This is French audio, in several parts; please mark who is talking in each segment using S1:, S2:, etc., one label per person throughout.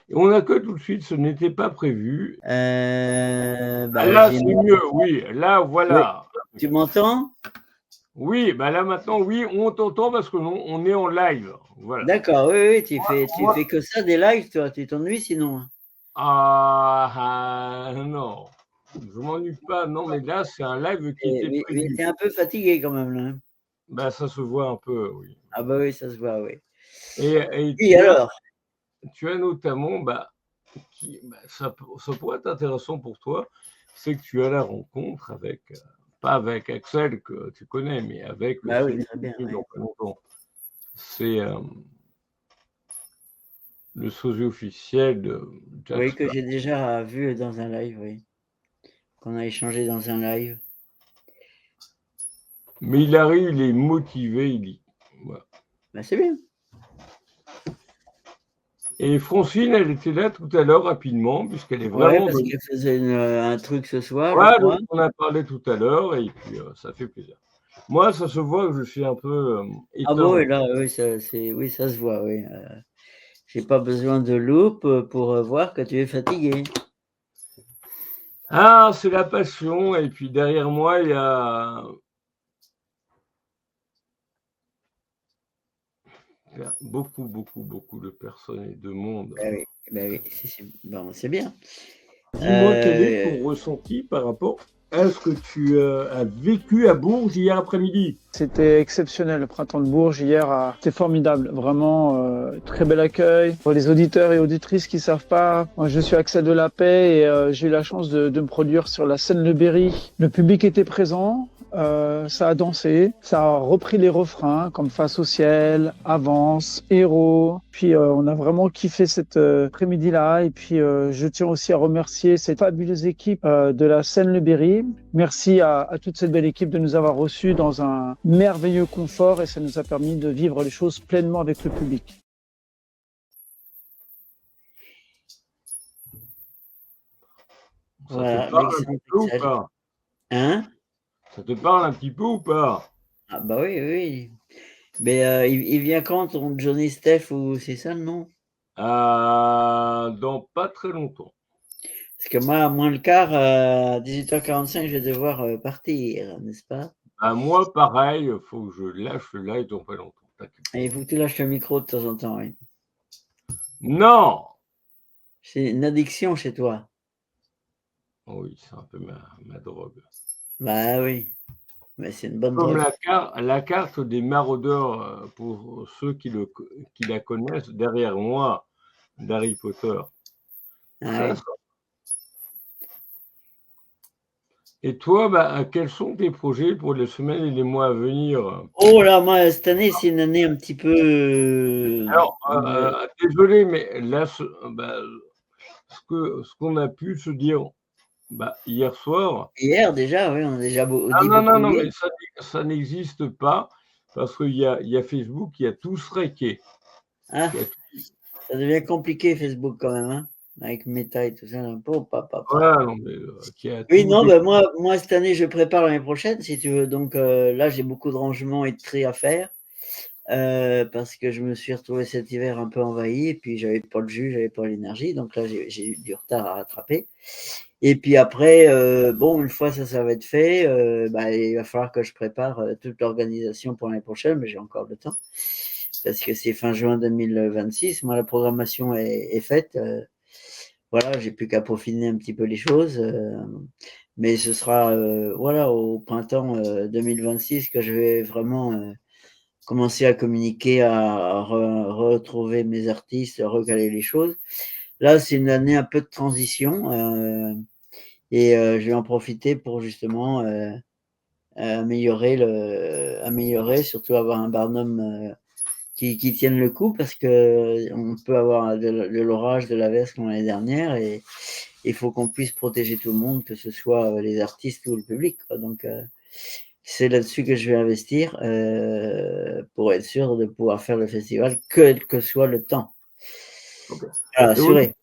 S1: Et on accueille tout de suite, ce n'était pas prévu.
S2: Bah,
S1: là, c'est mieux, oui. Là, voilà.
S2: Oui. Tu m'entends?
S1: Oui, bah là maintenant, oui, on t'entend parce qu'on est en live. Voilà.
S2: D'accord, oui, tu fais que ça, des lives, toi. Tu t'ennuies sinon?
S1: Non. Je m'ennuie pas. Non, mais là, c'est un live qui était
S2: Mais
S1: prévu.
S2: tu es un peu fatigué quand même, là.
S1: Bah, ça se voit un peu, oui.
S2: Ah bah oui, ça se voit, oui.
S1: Et
S2: Oui, alors?
S1: tu as notamment, ça pourrait être intéressant pour toi, c'est que tu as la rencontre avec, pas avec Axel que tu connais, mais avec
S2: Bah oui,
S1: celui
S2: très
S1: qui
S2: bien,
S1: est
S2: oui.
S1: dans pas longtemps. C'est le sosie officiel de Jack
S2: Oui, que
S1: Sparrow.
S2: j'ai déjà vu dans un live, oui. Qu'on a échangé dans un live.
S1: Mais il arrive, il est motivé, il dit. Voilà.
S2: Bah, c'est bien.
S1: Et Francine, elle était là tout à l'heure rapidement, puisqu'elle est
S2: Ouais,
S1: vraiment
S2: parce
S1: de...
S2: qu'elle faisait un truc ce soir, je
S1: Voilà,
S2: crois.
S1: on a parlé tout à l'heure, et puis ça fait plaisir. Moi, ça se voit que je suis un peu
S2: Ah bon,
S1: éteint.
S2: et là, oui, ça se voit, oui. J'ai pas besoin de loupe pour voir que tu es fatigué.
S1: Ah, c'est la passion, et puis derrière moi, il y a beaucoup, beaucoup, beaucoup de personnes et de monde.
S2: Ben oui, bon, c'est bien.
S1: Dis-moi, quel est ton ressenti par rapport à ce que tu as vécu à Bourges hier après-midi?
S3: C'était exceptionnel, le printemps de Bourges hier, c'était formidable, vraiment très bel accueil. Pour les auditeurs et auditrices qui savent pas, moi je suis Axel de la Paix et j'ai eu la chance de me produire sur la scène Le Berry. Le public était présent, ça a dansé, ça a repris les refrains comme Face au ciel, Avance, Héros. Puis on a vraiment kiffé cet après-midi-là et puis je tiens aussi à remercier cette fabuleuse équipe de la scène Le Berry. Merci à toute cette belle équipe de nous avoir reçus dans un merveilleux confort et ça nous a permis de vivre les choses pleinement avec le public.
S1: Ça te
S2: Voilà,
S1: parle un petit peu ou pas?
S2: Hein?
S1: Ça te parle un petit peu ou pas?
S2: Ah bah oui, oui. Mais il vient quand ton Johnny Steph ou c'est ça le nom?
S1: Dans pas très longtemps.
S2: Parce que moi, à moins le quart, à 18h45, je vais devoir partir, n'est-ce pas?
S1: Moi, pareil, faut que je lâche le live dans pas longtemps.
S2: Et il faut que tu lâches le micro de temps en temps, oui.
S1: Non!
S2: C'est une addiction chez toi.
S1: Oui, c'est un peu ma drogue.
S2: Bah oui, mais c'est une bonne
S1: Comme
S2: drogue.
S1: la carte des maraudeurs, pour ceux qui la connaissent, derrière moi, d'Harry Potter.
S2: Ah
S1: Ça,
S2: oui.
S1: ça. Et toi, quels sont tes projets pour les semaines et les mois à venir?
S2: Oh là, moi, cette année, c'est une année un petit peu
S1: Alors, désolé, mais là, ce qu'on a pu se dire hier soir.
S2: hier déjà, oui, on a déjà
S1: Ah
S2: dit
S1: non, non,
S2: beaucoup
S1: non,
S2: hier.
S1: mais ça n'existe pas parce qu'il y a Facebook qui a tout striké.
S2: Ah, ça devient compliqué Facebook quand même, hein, avec Meta et tout ça.
S1: Voilà, non, mais, qui a
S2: Oui,
S1: tout
S2: non, ben moi, cette année, je prépare l'année prochaine, si tu veux. Donc là, j'ai beaucoup de rangements et de tri à faire parce que je me suis retrouvé cet hiver un peu envahi et puis j'avais pas le jus, j'avais pas l'énergie. Donc là, j'ai eu du retard à rattraper. Et puis après, bon, une fois ça va être fait, il va falloir que je prépare toute l'organisation pour l'année prochaine, mais j'ai encore le temps parce que c'est fin juin 2026. Moi, la programmation est faite. Voilà, j'ai plus qu'à peaufiner un petit peu les choses. Mais ce sera voilà, au printemps 2026 que je vais vraiment commencer à communiquer, à retrouver mes artistes, à recaler les choses. Là, c'est une année un peu de transition et je vais en profiter pour justement améliorer, surtout avoir un Barnum qui tienne le coup parce que on peut avoir de l'orage, de la verse comme l'année dernière et il faut qu'on puisse protéger tout le monde, que ce soit les artistes ou le public, quoi. Donc c'est là-dessus que je vais investir pour être sûr de pouvoir faire le festival, quel que soit le temps.
S1: Okay.
S2: Voilà, assuré.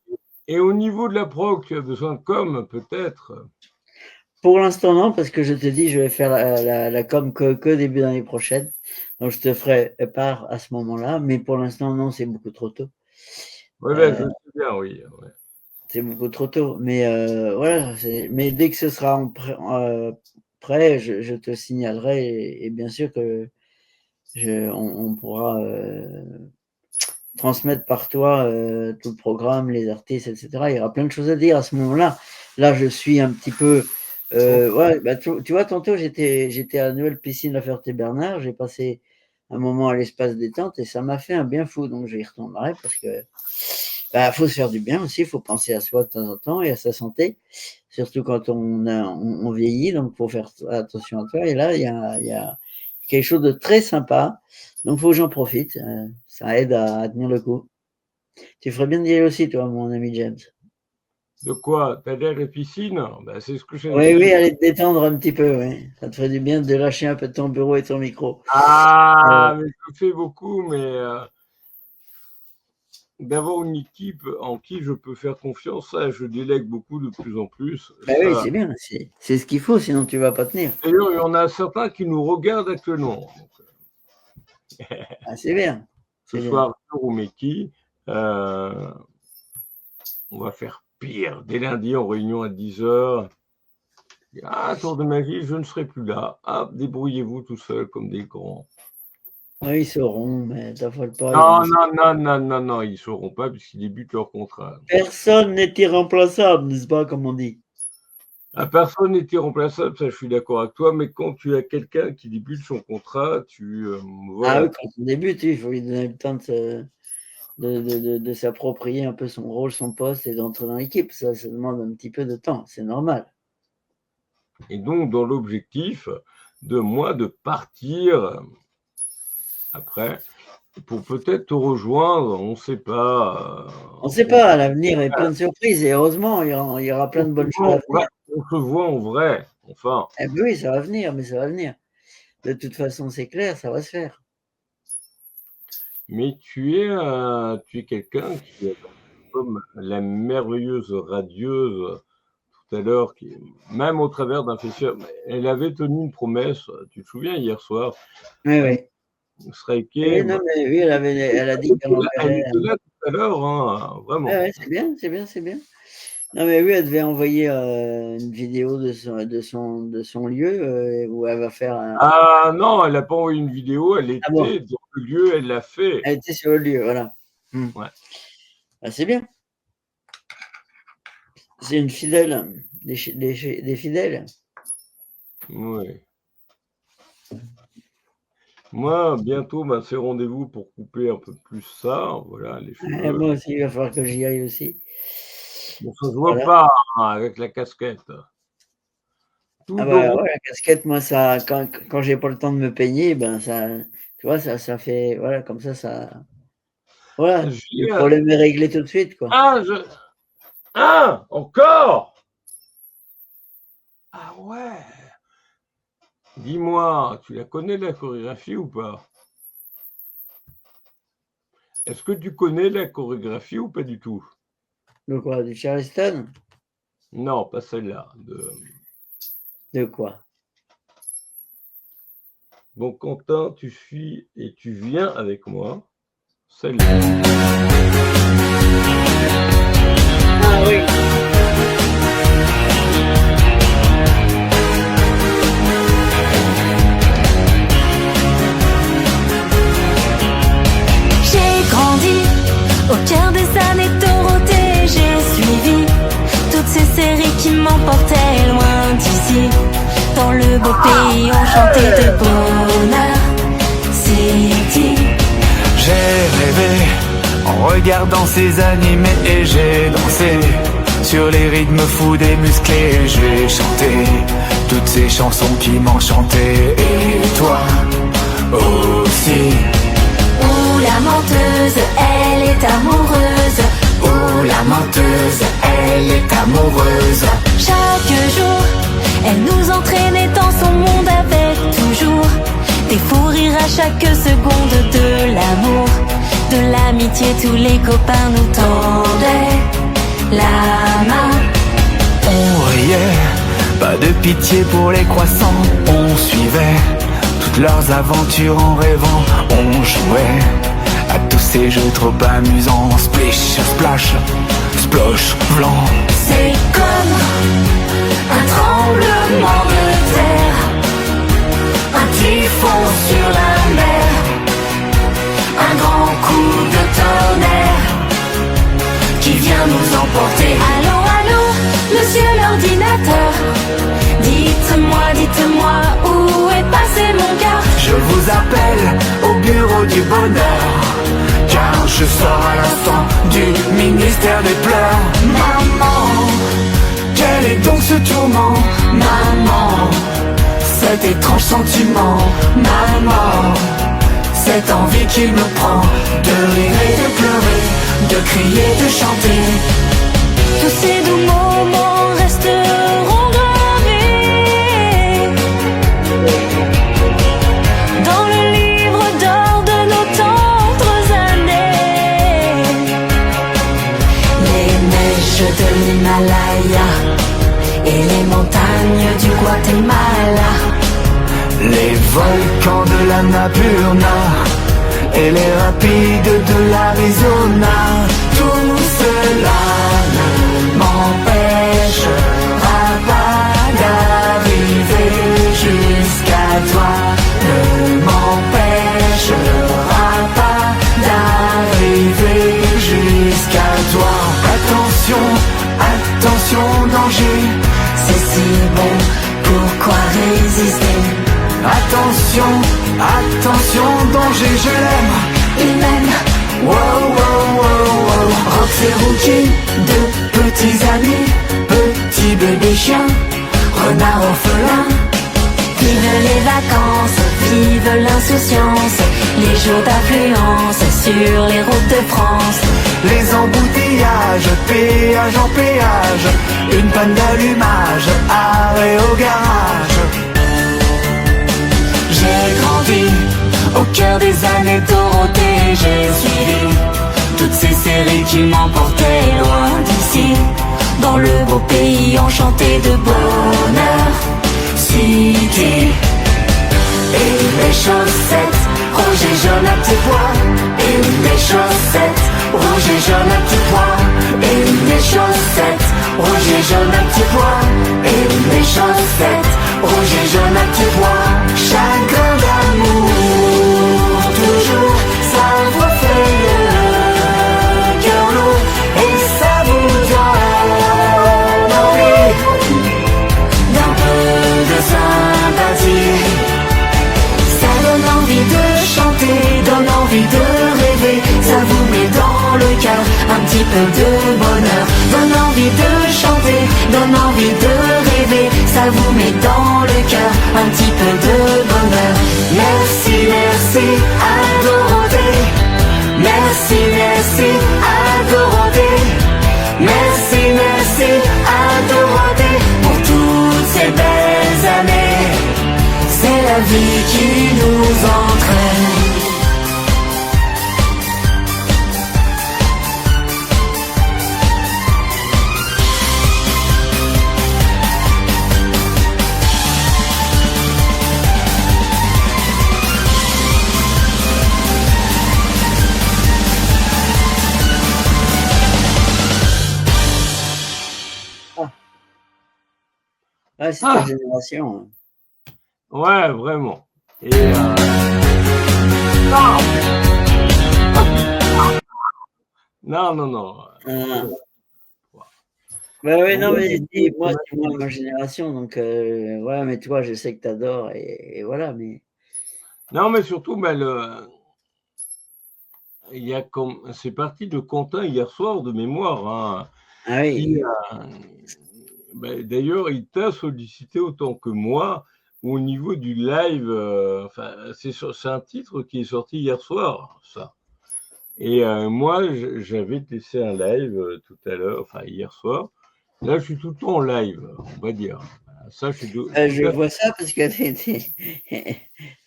S1: Et au niveau de la prog, tu as besoin de com, peut-être?
S2: Pour l'instant, non, parce que je te dis, je vais faire la com que début d'année prochaine. Donc, je te ferai part à ce moment-là. Mais pour l'instant, non, c'est beaucoup trop tôt.
S1: Oui, ben, je sais bien, oui. Ouais.
S2: C'est beaucoup trop tôt. Mais voilà, mais dès que ce sera prêt, je te signalerai et bien sûr que on pourra transmettre par toi tout le programme, les artistes, etc. Il y aura plein de choses à dire à ce moment-là. Là, je suis un petit peu. Ouais, bah, tu vois, tantôt, j'étais à la nouvelle piscine La Ferté-Bernard. J'ai passé un moment à l'espace détente et ça m'a fait un bien fou. Donc, j'y retournerai parce que bah, faut se faire du bien aussi. Il faut penser à soi de temps en temps et à sa santé, surtout quand on vieillit. Donc, il faut faire attention à toi. Et là, il y a quelque chose de très sympa. Donc, il faut que j'en profite. Ça aide à tenir le coup. Tu ferais bien d'y aller aussi, toi, mon ami James.
S1: De quoi? T'adhères à la piscine? Ben, c'est ce que je
S2: Oui, oui, aller te détendre un petit peu, oui. Ça te ferait du bien de lâcher un peu de ton bureau et ton micro.
S1: Ah, mais je fais beaucoup, mais d'avoir une équipe en qui je peux faire confiance, ça, je délègue beaucoup de plus en plus.
S2: Ben oui, c'est bien. C'est ce qu'il faut, sinon tu vas pas tenir.
S1: D'ailleurs, il y en a certains qui nous regardent actuellement. Donc,
S2: c'est bien.
S1: Ce soir, Arthur ou Meki, on va faire pire. Dès lundi, en réunion à 10h. Ah, tour de magie, je ne serai plus là. Ah, débrouillez-vous tout seul comme des grands.
S2: Oui, ils sauront, mais t'affole pas.
S1: Non, ils ne sauront pas puisqu'ils débutent leur contrat.
S2: Personne n'est irremplaçable, n'est-ce pas, comme on dit?
S1: Personne n'est irremplaçable, ça je suis d'accord avec toi, mais quand tu as quelqu'un qui débute son contrat,
S2: voilà. Ah oui, quand on débute, il faut lui donner le temps de s'approprier un peu son rôle, son poste et d'entrer dans l'équipe. Ça demande un petit peu de temps, c'est normal.
S1: Et donc, dans l'objectif de moi de partir après, pour peut-être te rejoindre, on ne sait pas.
S2: On ne sait pas, à l'avenir, il y a plein de surprises et heureusement, il y aura plein de bonnes choses à venir.
S1: On se voit en vrai, enfin.
S2: Eh bien oui, ça va venir, mais ça va venir. De toute façon, c'est clair, ça va se faire.
S1: Mais tu es quelqu'un qui est comme la merveilleuse radieuse tout à l'heure, qui, même au travers d'un festival, elle avait tenu une promesse, tu te souviens, hier soir.
S2: Oui, oui.
S1: Striker.
S2: Oui, non, mais oui, elle a dit qu'elle
S1: était là tout à l'heure, hein, vraiment.
S2: Ouais, c'est bien. Non, mais oui, elle devait envoyer une vidéo de son lieu où elle va faire un...
S1: Ah non, elle n'a pas envoyé une vidéo, elle était dans le lieu, elle l'a fait.
S2: Elle était sur le lieu, voilà.
S1: Ouais.
S2: Ah, c'est bien. C'est une fidèle, des fidèles.
S1: Oui. Moi, bientôt, c'est rendez-vous pour couper un peu plus ça. Voilà, les cheveux.
S2: Moi aussi, il va falloir que j'y aille aussi.
S1: On ne se voit pas avec la casquette.
S2: Ouais, la casquette, moi, ça, quand j'ai pas le temps de me peigner, ben ça, tu vois, ça fait, voilà, comme ça. Voilà, le problème est réglé tout de suite, quoi.
S1: Encore? Ah ouais. Dis-moi, tu la connais la chorégraphie ou pas? Est-ce que tu connais la chorégraphie ou pas du tout?
S2: De quoi? Du Charleston?
S1: Non, pas celle-là.
S2: De quoi?
S1: Bon, Quentin, tu suis et tu viens avec moi. Celle-là.
S2: Ah oui.
S4: Au cœur des années Dorothée, j'ai suivi toutes ces séries qui m'emportaient loin d'ici. Dans le beau pays enchanté de bonheur City.
S5: J'ai rêvé en regardant ces animés et j'ai dansé sur les rythmes fous des musclés. J'ai chanté toutes ces chansons qui m'enchantaient. Et toi aussi.
S4: Où la menteuse, elle est amoureuse.
S5: Où la menteuse, elle est amoureuse.
S4: Chaque jour, elle nous entraînait dans son monde avec toujours des fous rires à chaque seconde, de l'amour, de l'amitié. Tous les copains nous tendaient la main.
S5: On riait, pas de pitié pour les croissants. On suivait toutes leurs aventures en rêvant. On jouait à tous ces jeux trop amusants. Splish, splash, splosh, blanc.
S4: C'est comme un tremblement de terre, un typhon sur la mer, un grand coup de tonnerre qui vient nous emporter. Allô, allô, monsieur l'ordinateur, dites-moi, où est passé mon cœur?
S5: Je vous appelle au bureau du bonheur, car je sors à l'instant du ministère des pleurs. Maman, quel est donc ce tourment? Maman, cet étrange sentiment. Maman, cette envie qui me prend de rire et de pleurer, de crier, de chanter.
S4: Tous ces doux moments resteront gravés dans le livre d'or de nos tendres années. Les neiges de l'Himalaya et les montagnes du Guatemala,
S5: Les volcans de la Napurna et les rapides de l'Arizona, tout cela ne m'empêchera pas d'arriver jusqu'à toi, ne m'empêchera pas d'arriver jusqu'à toi. Attention, attention, danger,
S4: c'est si bon, pourquoi résister?
S5: attention, attention, danger, je l'aime.
S4: Il m'aime,
S5: Wow, wow, wow, wow.
S4: Rox et Rookie, deux petits amis,
S5: Petit bébé chien,
S4: renard orphelin. Vive les vacances, vive l'insouciance, les jours d'affluence sur les routes de France.
S5: les embouteillages, péage en péage, une panne d'allumage, arrêt au garage. J'ai grandi au cœur des années Dorothée, j'ai suivi
S4: Toutes ces séries qui m'emportaient loin d'ici, dans le beau pays enchanté de bonheur.
S5: City.
S4: Et mes chaussettes, rouges et jaunes à petits pois. Et mes chaussettes, rouges et jaunes à petits pois. Et mes chaussettes, rouges et jaunes à petits pois. Et mes chaussettes, rouges et jaunes à petits pois.
S5: Chagrin d'amour, toujours, ça vous fait le cœur lourd et ça vous donne envie
S4: D'un peu de sympathie, ça donne envie de chanter, donne envie de rêver. Ça vous met dans le cœur un petit peu de bonheur. Donne envie de chanter, donne envie de rêver. Ça vous met dans le cœur un petit peu de bonheur.
S5: Merci, merci à Dorothée. Merci, merci à Dorothée. Merci, merci à Dorothée pour toutes ces belles années. C'est la vie qui nous entraîne.
S2: Ah, c'est ta génération.
S1: Ouais, vraiment. Et non.
S2: Ah. Bah oui, non, mais dis, moi, c'est moi, ma génération, donc voilà, mais toi, je sais que t'adores, et voilà, mais.
S1: Non, mais surtout, il y a comme c'est parti de Quentin hier soir de mémoire. Hein,
S2: Ah oui.
S1: qui, d'ailleurs, il t'a sollicité autant que moi au niveau du live. C'est un titre qui est sorti hier soir, ça. Et moi, j'avais testé un live tout à l'heure, enfin hier soir. Là, je suis tout le temps en live, on va dire. Ça,
S2: Je vois ça parce que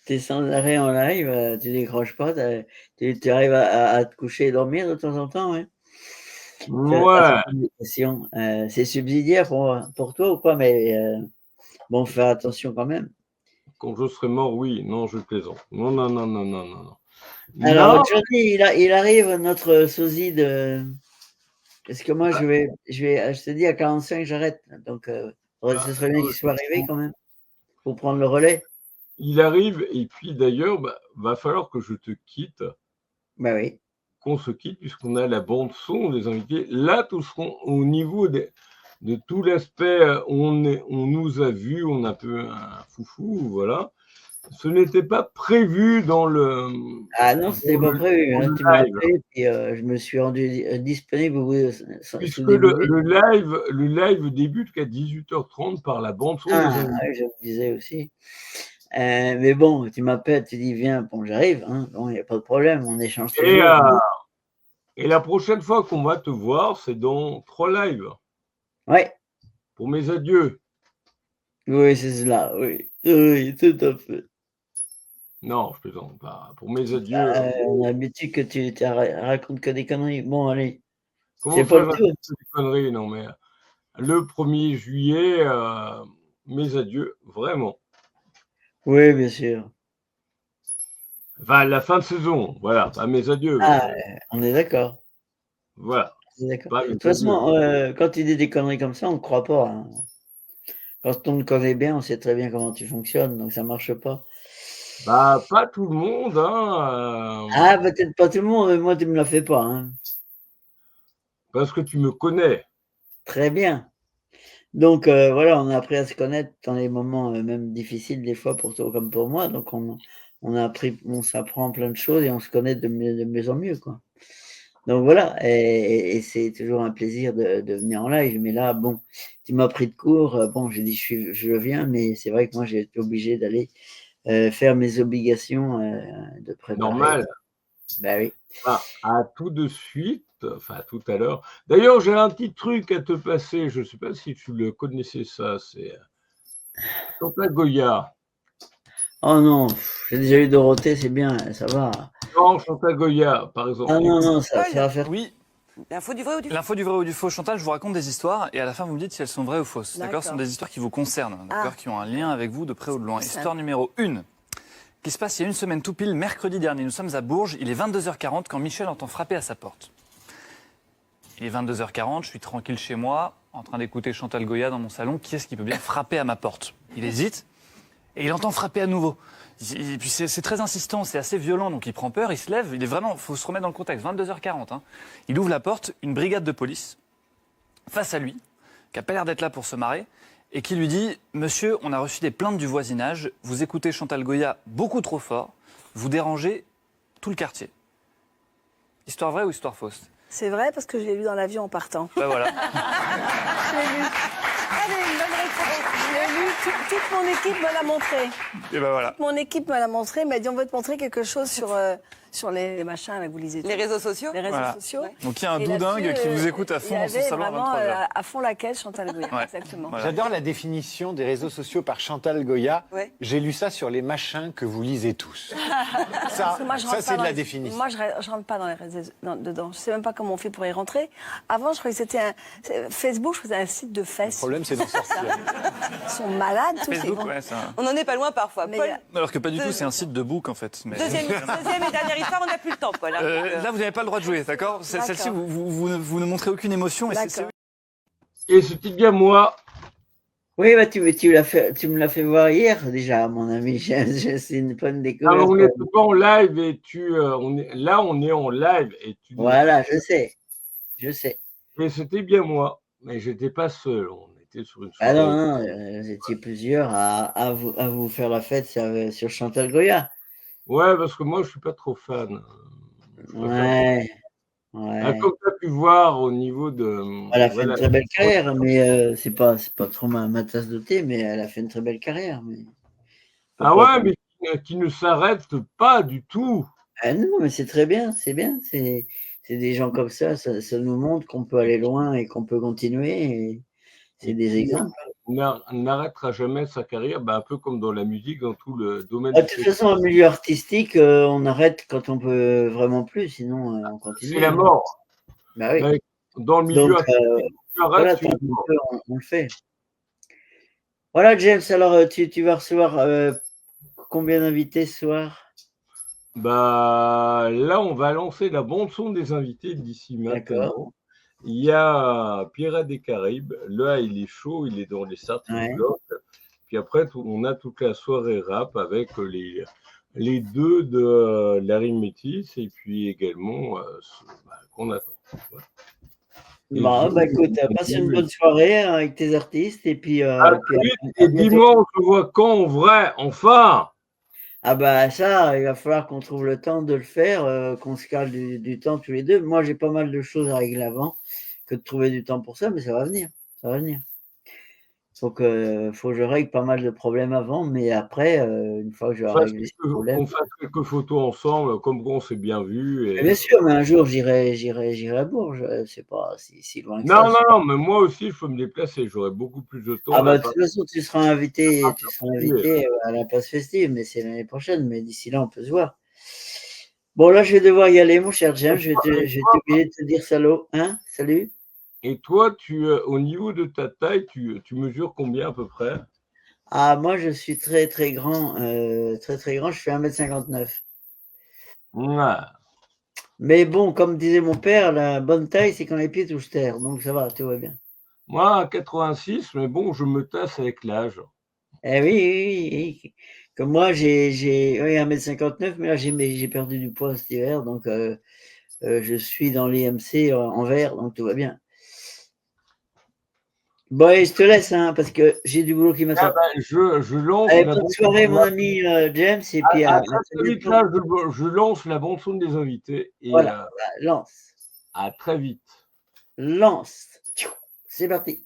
S2: t'es sans arrêt en live, tu décroches pas, tu arrives à te coucher et dormir de temps en temps, ouais.
S1: Ouais.
S2: C'est subsidiaire pour toi ou quoi, mais bon, faire attention quand même.
S1: Quand je serai mort, oui. Non, je plaisante. Non.
S2: Alors,
S1: Non,
S2: Johnny, il arrive, notre sosie de. Parce que moi, je te dis, à 45, j'arrête. Donc, ce serait bien qu'il soit arrivé quand même pour prendre le relais.
S1: il arrive, et puis d'ailleurs, va falloir que je te quitte,
S2: Bah oui.
S1: qu'on se quitte, puisqu'on a la bande son des invités. Là, tous seront au niveau de tout l'aspect, on nous a vus, on a un peu un foufou, voilà. Ce n'était pas prévu dans le.
S2: Ah non, c'était pas prévu.
S1: dans
S2: Hein.
S1: le
S2: Tu m'as
S1: live.
S2: appelé et je me suis rendu disponible au bout de
S1: Puisque
S2: sous début.
S1: le live débute qu'à 18h30 par la bande son des
S2: Ah,
S1: invités.
S2: oui, je me disais aussi. Mais bon, tu m'appelles, tu dis viens, bon, j'arrive. Hein. Bon, il n'y a pas de problème, on échange toujours.
S1: Et la prochaine fois qu'on va te voir, c'est dans 3 lives.
S2: Ouais.
S1: Pour mes adieux.
S2: Oui, c'est cela, oui. Oui, tout à fait.
S1: Non, je plaisante pas. Pour mes adieux.
S2: On a l'habitude que tu racontes que des conneries. Bon, allez.
S1: Comment
S2: C'est
S1: ça,
S2: pas
S1: je
S2: le
S1: raconte
S2: tout.
S1: des conneries? Non, mais le 1er juillet, mes adieux, vraiment.
S2: Oui, bien sûr.
S1: Enfin, la fin de saison, voilà, pas mes adieux.
S2: Ah, on est d'accord.
S1: Voilà.
S2: On est d'accord.
S1: Pas
S2: De
S1: mes
S2: toute façon,
S1: adieux.
S2: quand tu dis des conneries comme ça, on ne croit pas. Hein. Quand on te connaît bien, on sait très bien comment tu fonctionnes, donc ça marche pas.
S1: Bah, pas tout le monde, hein.
S2: Ah, peut-être pas tout le monde, mais moi, tu me la fais pas. Hein.
S1: Parce que tu me connais.
S2: Très bien. Donc, voilà, on a appris à se connaître dans les moments même difficiles, des fois, pour toi comme pour moi. Donc, on a appris, on s'apprend plein de choses et on se connaît de mieux en mieux, quoi. Donc voilà, et c'est toujours un plaisir de venir en live. Mais là, bon, tu m'as pris de court. Bon, j'ai dit je viens, mais c'est vrai que moi j'ai été obligé d'aller faire mes obligations de préparer.
S1: Normal.
S2: Ben oui.
S1: Ah, à tout de suite, enfin tout à l'heure. D'ailleurs, j'ai un petit truc à te passer. Je ne sais pas si tu le connaissais, ça. C'est Chantal Goya.
S2: Oh non, j'ai déjà eu Dorothée, c'est bien, ça va.
S1: Non, Chantal Goya, par exemple.
S2: Ah non, ça va faire.
S6: Oui,
S7: L'info du vrai ou du faux?
S6: l'info du vrai ou du faux. Chantal, je vous raconte des histoires et à la fin vous me dites si elles sont vraies ou fausses. D'accord. Ce sont des histoires qui vous concernent, d'accord, qui ont un lien avec vous de près ou de loin. Histoire numéro 1, qui se passe il y a une semaine tout pile, mercredi dernier. Nous sommes à Bourges, il est 22h40 quand Michel entend frapper à sa porte. Il est 22h40, je suis tranquille chez moi, en train d'écouter Chantal Goya dans mon salon. Qui est-ce qui peut bien frapper à ma porte? Il hésite et il entend frapper à nouveau. Et puis c'est très insistant, c'est assez violent, donc il prend peur, il se lève, il est vraiment, faut se remettre dans le contexte, 22h40. Hein. Il ouvre la porte, une brigade de police, face à lui, qui n'a pas l'air d'être là pour se marrer, et qui lui dit « Monsieur, on a reçu des plaintes du voisinage, vous écoutez Chantal Goya beaucoup trop fort, vous dérangez tout le quartier. » Histoire vraie ou histoire fausse?
S7: C'est vrai parce que je l'ai lu dans l'avion en partant.
S6: Ben voilà.
S7: Je l'ai lu. Allez, une bonne réponse. Je l'ai lu, toute mon équipe me l'a montré.
S6: Et ben voilà.
S7: Mon équipe me l'a montré, m'a dit on veut te montrer quelque chose sur les machins, là, que vous lisez.
S8: Les réseaux sociaux.
S7: Les réseaux
S6: Voilà.
S7: sociaux.
S6: Donc il y a un
S7: Et
S6: doudingue
S7: là-dessus,
S6: qui vous écoute à fond dans son
S7: il y avait
S6: salon à
S7: vraiment
S6: 23h.
S7: à fond la caisse Chantal Goya,
S6: Ouais.
S7: exactement.
S6: Voilà.
S9: J'adore la définition des réseaux sociaux par Chantal Goya.
S8: Ouais.
S9: J'ai lu ça sur les machins que vous lisez tous. Ça,
S7: Parce que moi, je rentre
S9: ça
S7: pas
S9: c'est de
S7: dans
S9: la
S7: les-
S9: définition.
S7: Moi, je rentre pas dans les réseaux dedans. Je sais même pas comment on fait pour y rentrer. Avant, je croyais que c'était Facebook, je faisais un site de
S9: Le
S7: fesses.
S9: problème, c'est d'en sortir.
S7: Ils sont malades, tous ces
S6: Facebook,
S7: gens.
S6: ouais, c'est un...
S8: On en est pas loin parfois.
S7: Mais
S8: Paul,
S7: il y a-
S6: Alors que pas du tout, c'est un site de book en fait. Mais...
S8: deuxième et dernière histoire, on n'a plus le temps, Paul. hein.
S6: Là, vous n'avez pas le droit de jouer, d'accord? Celle-ci, vous ne montrez aucune émotion. Et c'est
S7: D'accord.
S1: Et c'était bien moi.
S2: Oui, bah, tu me l'as fait voir hier déjà, mon ami. C'est une bonne découverte.
S1: Alors, on n'était pas en live et là, on est en live et tu.
S2: Voilà, je sais. Je sais.
S1: Et c'était bien moi, mais j'étais pas seul. On était sur une
S2: Ah
S1: soirée.
S2: non, non, vous étiez plusieurs à vous faire la fête sur Chantal Goya.
S1: Ouais, parce que moi, je suis pas trop fan. Je préfère-
S2: Ouais.
S1: Ah,
S2: Ouais.
S1: comme tu as pu voir au niveau de.
S2: Elle a fait
S1: voilà.
S2: une très belle carrière, mais c'est pas trop ma tasse de thé, mais elle a fait une très belle carrière. Mais...
S1: Ah ouais, mais qui ne s'arrête pas du tout.
S2: Ah non, mais c'est très bien, c'est bien. C'est des gens comme ça nous montre qu'on peut aller loin et qu'on peut continuer. Et c'est des exemples.
S1: N'arrêtera jamais sa carrière, un peu comme dans la musique, dans tout le domaine.
S2: De toute façon, au milieu artistique, on arrête quand on peut vraiment plus, sinon on continue.
S1: C'est la mort.
S2: Bah oui.
S1: Mais dans le milieu
S2: Donc,
S1: artistique, tu arrêtes,
S2: voilà,
S1: c'est
S2: tant
S1: la
S2: qu'on
S1: mort.
S2: peut, on le fait. Voilà, James, alors tu vas recevoir combien d'invités ce soir?
S1: Bah, là, on va lancer la bande-son des invités d'ici maintenant. Il y a Pirates des Caraïbes. Là, il est chaud, il est dans les starting blocks. Puis après, on a toute la soirée rap avec les deux de Larry Métis et puis également qu'on attend.
S2: Bah, écoute, passe une bonne soirée avec tes artistes et puis.
S1: Et dis-moi, on se voit quand en vrai, enfin?
S2: Ah bah ça, il va falloir qu'on trouve le temps de le faire, qu'on se cale du temps tous les deux. Moi, j'ai pas mal de choses à régler avant que de trouver du temps pour ça, mais ça va venir. Ça va venir. Faut que je règle pas mal de problèmes avant, mais après, une fois que je vais régler ces problèmes.
S1: On fasse quelques photos ensemble, comme on s'est bien vu.
S2: Bien sûr, mais un jour, j'irai à Bourges. C'est pas si loin que ça.
S1: Non, mais moi aussi, je peux me déplacer. J'aurai beaucoup plus de temps.
S2: Ah bah, de toute façon, tu seras invité à la passe festive, mais c'est l'année prochaine. Mais d'ici là, on peut se voir. Bon, là, je vais devoir y aller, mon cher James. Je vais t'oublier de te dire salut. Hein? Salut.
S1: Et toi, au niveau de ta taille, tu mesures combien à peu près?
S2: Ah, moi, je suis très, très grand. Très, très grand. Je fais 1m59.
S1: Ouais.
S2: Mais bon, comme disait mon père, la bonne taille, c'est quand les pieds touchent terre. Donc, ça va, tout va bien.
S1: Moi, 86, mais bon, je me tasse avec l'âge.
S2: Eh oui. Comme moi, j'ai 1m59, mais là, j'ai perdu du poids cet hiver. Donc, je suis dans l'IMC en vert, donc tout va bien. Bon, allez, je te laisse, hein, parce que j'ai du boulot qui m'attend.
S1: Je lance.
S2: Allez, bonne soirée, mon ami James. Et puis,
S1: très vite, là, je lance la bande-son des invités. Et,
S2: voilà, lance.
S1: À très vite.
S2: Lance. C'est parti.